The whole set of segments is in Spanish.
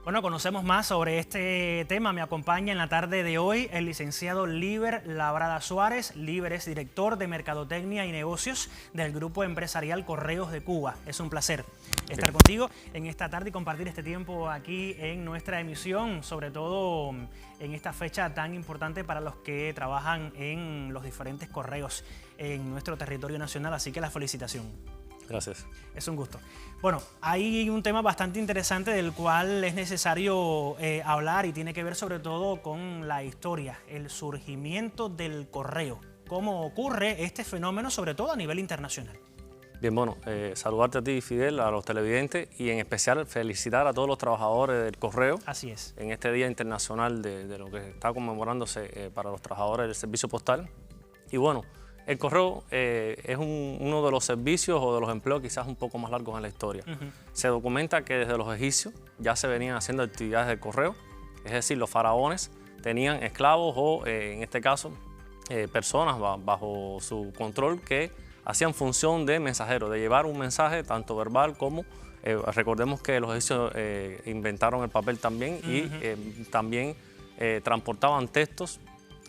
Bueno, conocemos más sobre este tema. Me acompaña en la tarde de hoy el licenciado Líber Labrada Suárez. Líber es director de Mercadotecnia y Negocios del Grupo Empresarial Correos de Cuba. Es un placer estar contigo en esta tarde y compartir este tiempo aquí en nuestra emisión, sobre todo en esta fecha tan importante para los que trabajan en los diferentes correos en nuestro territorio nacional. Así que la felicitación. Gracias. Es un gusto. Bueno, hay un tema bastante interesante del cual es necesario hablar y tiene que ver sobre todo con la historia, el surgimiento del correo. ¿Cómo ocurre este fenómeno, sobre todo a nivel internacional? Bien, bueno, saludarte a ti, Fidel, a los televidentes y en especial felicitar a todos los trabajadores del correo. Así es. En este Día Internacional de lo que está conmemorándose para los trabajadores del servicio postal. Y bueno, el correo es uno de los servicios o de los empleos quizás un poco más largos en la historia. Se documenta que desde los egipcios ya se venían haciendo actividades de correo, es decir, los faraones tenían esclavos o, en este caso, personas bajo su control que hacían función de mensajeros, de llevar un mensaje tanto verbal como, recordemos que los egipcios inventaron el papel también y también transportaban textos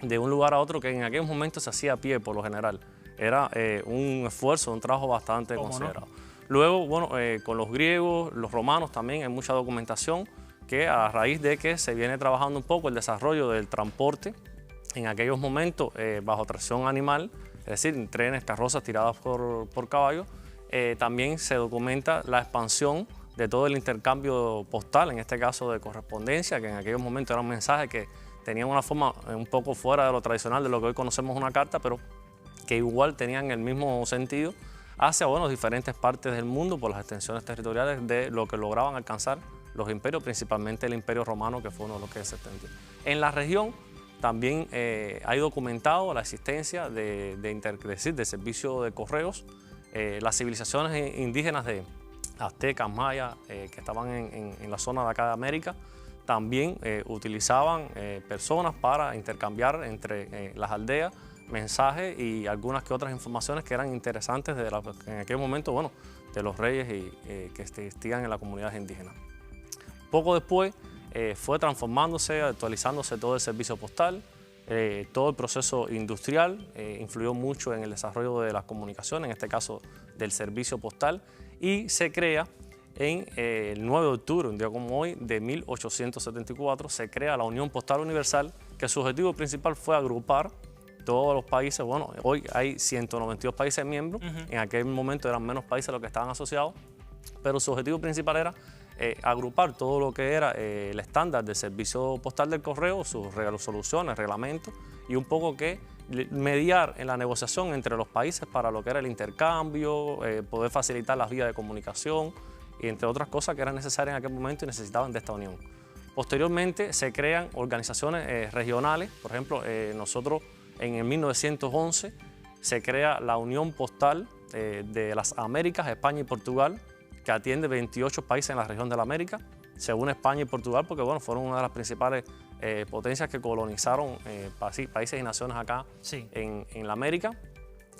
de un lugar a otro que en aquellos momentos se hacía a pie por lo general. Era un esfuerzo, un trabajo bastante considerado. ¿No? Luego, bueno, con los griegos, los romanos también hay mucha documentación que a raíz de que se viene trabajando un poco el desarrollo del transporte, en aquellos momentos bajo tracción animal, es decir, trenes, carrozas tiradas por caballos, también se documenta la expansión de todo el intercambio postal, en este caso de correspondencia, que en aquellos momentos eran mensajes que tenían una forma un poco fuera de lo tradicional de lo que hoy conocemos una carta, pero que igual tenían el mismo sentido hacia diferentes partes del mundo por las extensiones territoriales de lo que lograban alcanzar los imperios, principalmente el Imperio Romano, que fue uno de los que se extendió. En la región también hay documentado la existencia de servicio de correos. Las civilizaciones indígenas de aztecas, mayas, que estaban en la zona de acá de América, también utilizaban personas para intercambiar entre las aldeas mensajes y algunas que otras informaciones que eran interesantes en aquel momento, de los reyes que existían en la comunidad indígena. Poco después fue transformándose, actualizándose todo el servicio postal, todo el proceso industrial influyó mucho en el desarrollo de las comunicaciones, en este caso del servicio postal, y se crea en el 9 de octubre, un día como hoy, de 1874, se crea la Unión Postal Universal, que su objetivo principal fue agrupar todos los países. Bueno, hoy hay 192 países miembros, en aquel momento eran menos países los que estaban asociados, pero su objetivo principal era agrupar todo lo que era el estándar del servicio postal del correo, sus resoluciones, reglamentos, y un poco que mediar en la negociación entre los países para lo que era el intercambio, poder facilitar las vías de comunicación, y entre otras cosas que eran necesarias en aquel momento y necesitaban de esta unión. Posteriormente se crean organizaciones regionales, por ejemplo, nosotros en el 1911 se crea la Unión Postal de las Américas, España y Portugal, que atiende 28 países en la región de la América, según España y Portugal, porque fueron una de las principales potencias que colonizaron países y naciones acá en la América,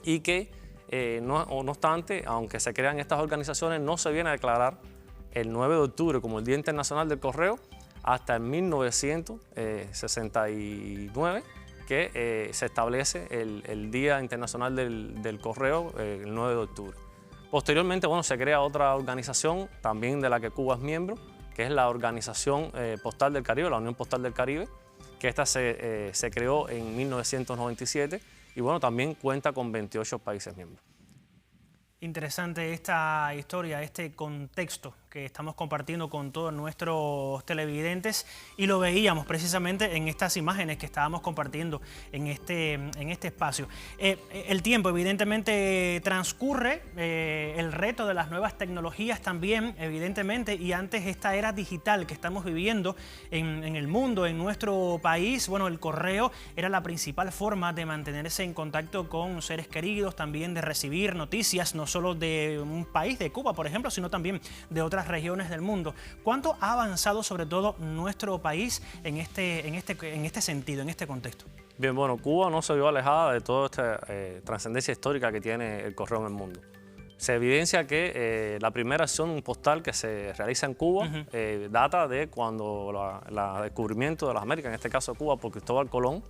y que no obstante, aunque se crean estas organizaciones, no se viene a declarar el 9 de octubre como el Día Internacional del Correo hasta el 1969, que se establece el Día Internacional del Correo el 9 de octubre. Posteriormente, se crea otra organización, también de la que Cuba es miembro, que es la Organización Postal del Caribe, la Unión Postal del Caribe, que esta se creó en 1997, y también cuenta con 28 países miembros. Interesante esta historia, este contexto que estamos compartiendo con todos nuestros televidentes, y lo veíamos precisamente en estas imágenes que estábamos compartiendo en este espacio. El tiempo evidentemente transcurre, el reto de las nuevas tecnologías también evidentemente, y antes esta era digital que estamos viviendo en el mundo, en nuestro país, el correo era la principal forma de mantenerse en contacto con seres queridos, también de recibir noticias, no solo de un país, de Cuba por ejemplo, sino también de otras regiones del mundo. ¿Cuánto ha avanzado sobre todo nuestro país en este sentido, en este contexto? Bien, Cuba no se vio alejada de toda esta trascendencia histórica que tiene el correo en el mundo. se evidencia que la primera acción postal que se realiza en Cuba data de cuando el descubrimiento de las Américas, en este caso Cuba, por Cristóbal Colón.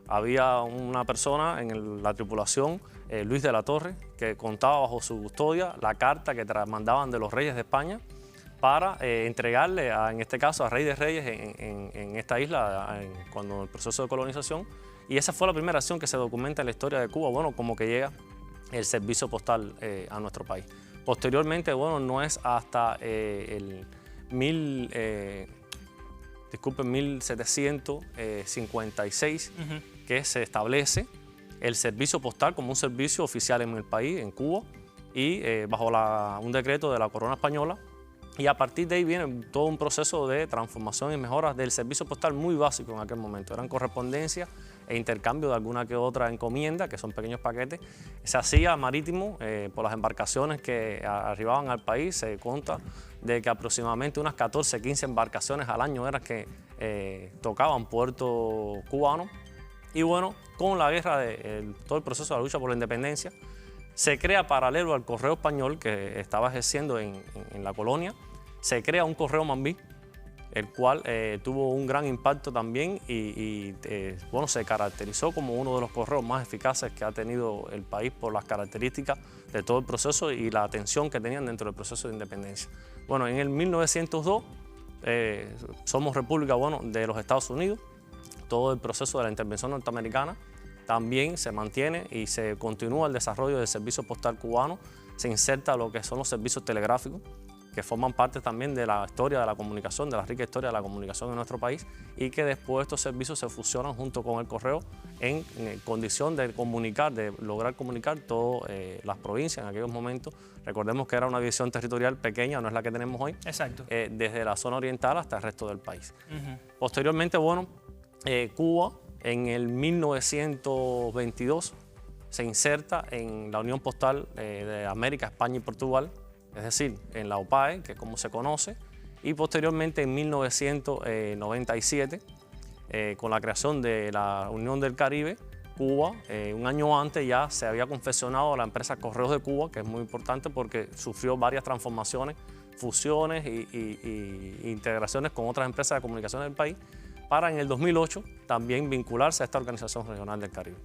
Había una persona en la tripulación, Luis de la Torre, que contaba bajo su custodia la carta que mandaban de los reyes de España para entregarle, en este caso, a Rey de Reyes en esta isla, cuando el proceso de colonización. Y esa fue la primera acción que se documenta en la historia de Cuba, bueno, como que llega el servicio postal a nuestro país. Posteriormente, bueno, no es hasta el 1756 que se establece el servicio postal como un servicio oficial en el país, en Cuba, y bajo un decreto de la corona española. Y a partir de ahí viene todo un proceso de transformación y mejoras del servicio postal muy básico en aquel momento. Eran correspondencia e intercambio de alguna que otra encomienda, que son pequeños paquetes. Se hacía marítimo por las embarcaciones que arribaban al país. Se cuenta de que aproximadamente unas 14, 15 embarcaciones al año eran que tocaban puerto cubano. Y bueno, con la guerra, todo el proceso de la lucha por la independencia, se crea paralelo al correo español que estaba ejerciendo en la colonia, se crea un correo mambí, el cual tuvo un gran impacto también y bueno, se caracterizó como uno de los correos más eficaces que ha tenido el país por las características de todo el proceso y la atención que tenían dentro del proceso de independencia. Bueno, en el 1902 somos república, bueno, de los Estados Unidos. Todo el proceso de la intervención norteamericana también se mantiene y se continúa el desarrollo del servicio postal cubano. Se inserta lo que son los servicios telegráficos, que forman parte también de la historia de la comunicación, de la rica historia de la comunicación en nuestro país, y que después estos servicios se fusionan junto con el correo en condición de comunicar, de lograr comunicar todas las provincias en aquellos momentos. Recordemos que era una división territorial pequeña, no es la que tenemos hoy. Exacto. Desde la zona oriental hasta el resto del país. Posteriormente, bueno, Cuba en el 1922 se inserta en la Unión Postal de América, España y Portugal, es decir, en la OPAE, que es como se conoce, y posteriormente en 1997, con la creación de la Unión del Caribe, Cuba, un año antes ya se había confeccionado la empresa Correos de Cuba, que es muy importante porque sufrió varias transformaciones, fusiones y integraciones con otras empresas de comunicación del país, para en el 2008 también vincularse a esta Organización Regional del Caribe.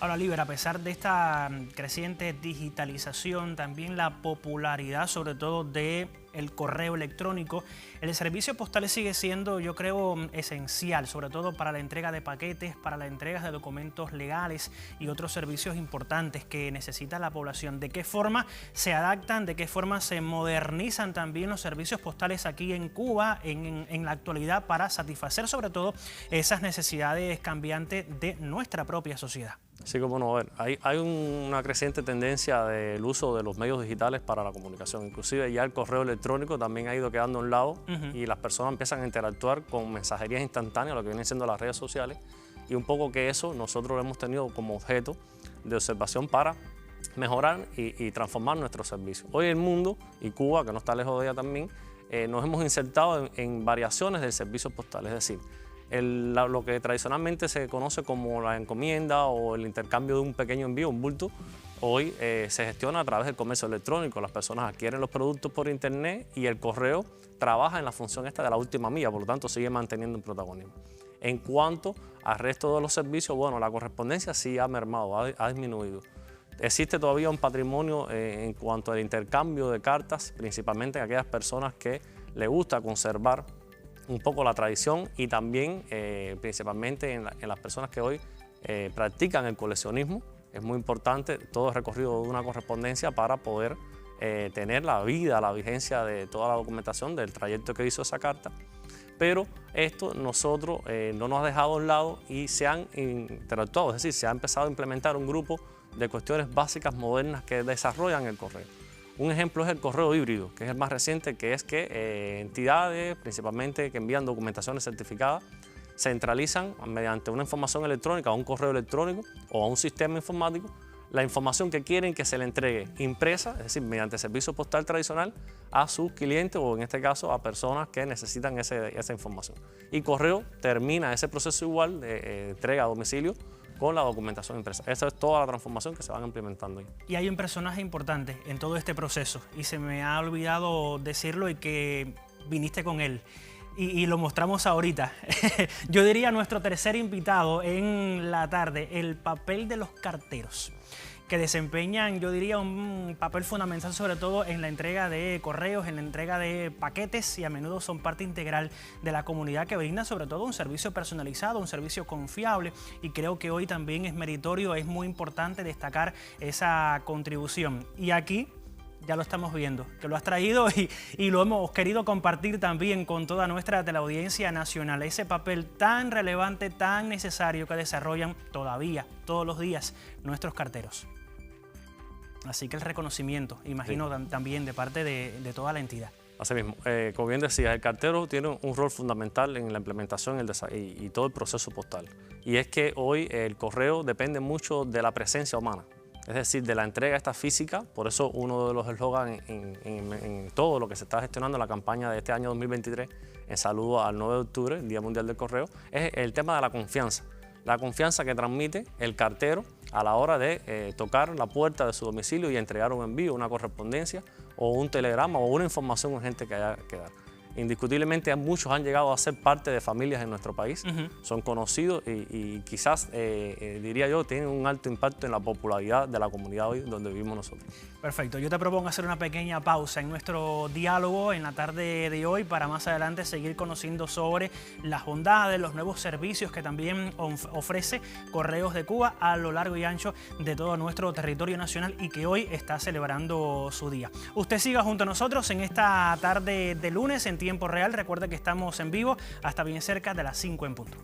Ahora, Liber, a pesar de esta creciente digitalización, también la popularidad sobre todo del correo electrónico, el servicio postal sigue siendo, yo creo, esencial, sobre todo para la entrega de paquetes, para la entrega de documentos legales y otros servicios importantes que necesita la población. ¿De qué forma se adaptan, de qué forma se modernizan también los servicios postales aquí en Cuba en la actualidad para satisfacer sobre todo esas necesidades cambiantes de nuestra propia sociedad? Sí, como no, a ver, hay una creciente tendencia del uso de los medios digitales para la comunicación. Inclusive ya el correo electrónico también ha ido quedando a un lado y las personas empiezan a interactuar con mensajerías instantáneas, lo que vienen siendo las redes sociales, y un poco que eso nosotros lo hemos tenido como objeto de observación para mejorar y transformar nuestros servicios. Hoy el mundo, y Cuba, que no está lejos de ella también, nos hemos insertado en variaciones del servicio postal, es decir, lo que tradicionalmente se conoce como la encomienda o el intercambio de un pequeño envío, un bulto, hoy se gestiona a través del comercio electrónico. Las personas adquieren los productos por internet y el correo trabaja en la función esta de la última milla, por lo tanto sigue manteniendo un protagonismo. En cuanto al resto de los servicios, bueno, la correspondencia sí ha mermado, ha disminuido. Existe todavía un patrimonio en cuanto al intercambio de cartas, principalmente en aquellas personas que les gusta conservar un poco la tradición y también principalmente en las personas que hoy practican el coleccionismo. Es muy importante todo el recorrido de una correspondencia para poder tener la vida, la vigencia de toda la documentación del trayecto que hizo esa carta. Pero esto nosotros no nos ha dejado a un lado y se han interactuado, es decir, se ha empezado a implementar un grupo de cuestiones básicas modernas que desarrollan el correo. Un ejemplo es el correo híbrido, que es el más reciente, que es que entidades, principalmente que envían documentaciones certificadas, centralizan mediante una información electrónica, a un correo electrónico o a un sistema informático, la información que quieren que se le entregue impresa, es decir, mediante servicio postal tradicional, a sus clientes o en este caso a personas que necesitan esa información. Y correo termina ese proceso igual de entrega a domicilio con la documentación impresa. Esa es toda la transformación que se van implementando ahí. Y hay un personaje importante en todo este proceso y se me ha olvidado decirlo y que viniste con él. Y lo mostramos ahorita. Yo diría nuestro tercer invitado en la tarde, el papel de los carteros, que desempeñan, yo diría, un papel fundamental sobre todo en la entrega de correos, en la entrega de paquetes y a menudo son parte integral de la comunidad que brinda sobre todo un servicio personalizado, un servicio confiable y creo que hoy también es meritorio, es muy importante destacar esa contribución. Y aquí ya lo estamos viendo, que lo has traído y lo hemos querido compartir también con toda nuestra teleaudiencia nacional. Ese papel tan relevante, tan necesario que desarrollan todavía, todos los días, nuestros carteros. Así que el reconocimiento, imagino, sí, también de parte de toda la entidad. Así mismo, como bien decía, el cartero tiene un rol fundamental en la implementación y todo el proceso postal. Y es que hoy el correo depende mucho de la presencia humana. Es decir, de la entrega esta física, por eso uno de los eslogans en todo lo que se está gestionando en la campaña de este año 2023, en saludo al 9 de octubre, el Día Mundial del Correo, es el tema de la confianza. La confianza que transmite el cartero a la hora de tocar la puerta de su domicilio y entregar un envío, una correspondencia o un telegrama o una información urgente que haya que dar. Indiscutiblemente muchos han llegado a ser parte de familias en nuestro país, son conocidos y quizás, diría yo, tienen un alto impacto en la popularidad de la comunidad hoy donde vivimos nosotros. Perfecto, yo te propongo hacer una pequeña pausa en nuestro diálogo en la tarde de hoy para más adelante seguir conociendo sobre las bondades, los nuevos servicios que también ofrece Correos de Cuba a lo largo y ancho de todo nuestro territorio nacional y que hoy está celebrando su día. Usted siga junto a nosotros en esta tarde de lunes en tiempo real. Recuerde que estamos en vivo hasta bien cerca de las 5 en punto.